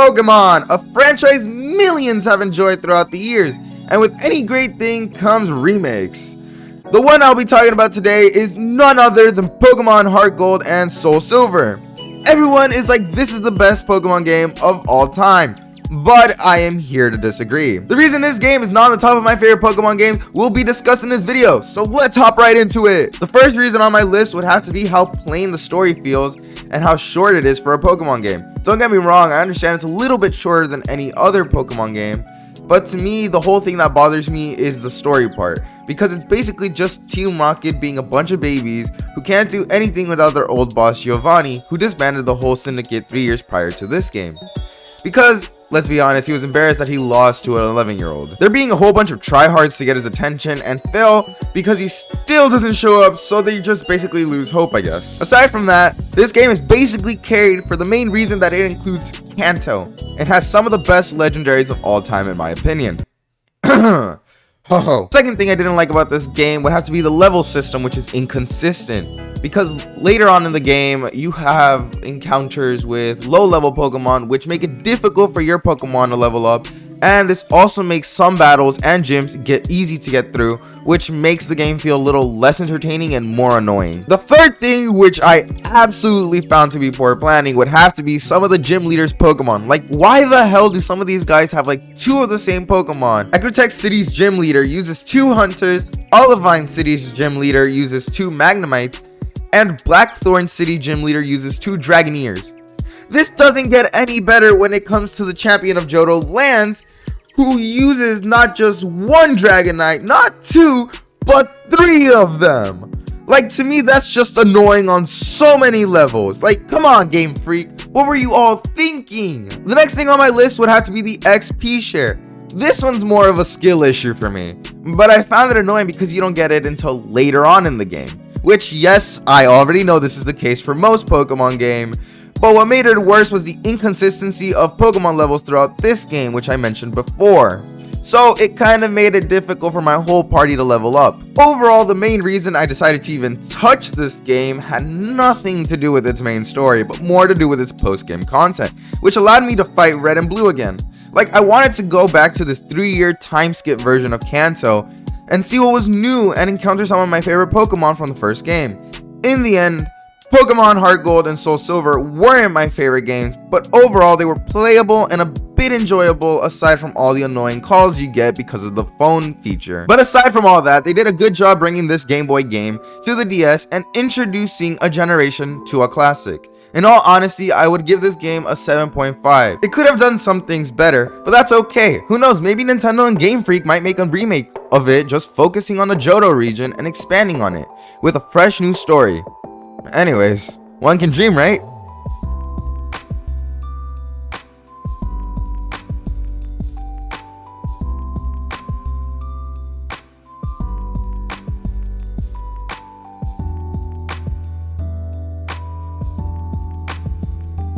Pokémon, a franchise millions have enjoyed throughout the years, and with any great thing comes remakes. The one I'll be talking about today is none other than Pokemon Heart Gold and Soul Silver. Everyone is like, this is the best Pokemon game of all time, but I am here to disagree. The reason this game is not on the top of my favorite Pokemon games will be discussed in this video, so let's hop right into it. The first reason on my list would have to be how plain the story feels and how short it is for a Pokemon game. Don't get me wrong, I understand it's a little bit shorter than any other Pokemon game, but to me, the whole thing that bothers me is the story part, because it's basically just Team Rocket being a bunch of babies who can't do anything without their old boss Giovanni, who disbanded the whole syndicate 3 years prior to this game. Because, let's be honest, he was embarrassed that he lost to an 11-year-old. There being a whole bunch of tryhards to get his attention and fail because he still doesn't show up, so they just basically lose hope, I guess. Aside from that, this game is basically carried for the main reason that it includes Kanto. It has some of the best legendaries of all time in my opinion. Second thing I didn't like about this game would have to be the level system, which is inconsistent, because later on in the game you have encounters with low level Pokemon which make it difficult for your Pokemon to level up, and this also makes some battles and gyms get easy to get through, which makes the game feel a little less entertaining and more annoying. The third thing, which I absolutely found to be poor planning, would have to be some of the gym leaders' Pokemon. Like, why the hell do some of these guys have like 2 of the same Pokemon? Ecrutex City's gym leader uses 2 Hunters, Olivine City's gym leader uses 2 Magnemites, and Blackthorn City gym leader uses 2 Dragoneers. This doesn't get any better when it comes to the champion of Johto, Lance, who uses not just 1 Dragonite, not 2, but 3 of them. Like, to me, that's just annoying on so many levels. Like, come on, Game Freak, what were you all thinking? The next thing on my list would have to be the XP share. This one's more of a skill issue for me, but I found it annoying because you don't get it until later on in the game. Which, yes, I already know this is the case for most Pokemon game, but what made it worse was the inconsistency of Pokemon levels throughout this game, which I mentioned before. So it kind of made it difficult for my whole party to level up. Overall, the main reason I decided to even touch this game had nothing to do with its main story, but more to do with its post-game content, which allowed me to fight Red and Blue again. Like, I wanted to go back to this 3-year time skip version of Kanto and see what was new and encounter some of my favorite Pokemon from the first game. In the end, Pokemon Heart Gold and Soul Silver weren't my favorite games, but overall they were playable and a bit enjoyable aside from all the annoying calls you get because of the phone feature. But aside from all that, they did a good job bringing this Game Boy game to the DS and introducing a generation to a classic. In all honesty, I would give this game a 7.5. It could have done some things better, but that's okay. Who knows, maybe Nintendo and Game Freak might make a remake of it, just focusing on the Johto region and expanding on it with a fresh new story. Anyways, one can dream, right?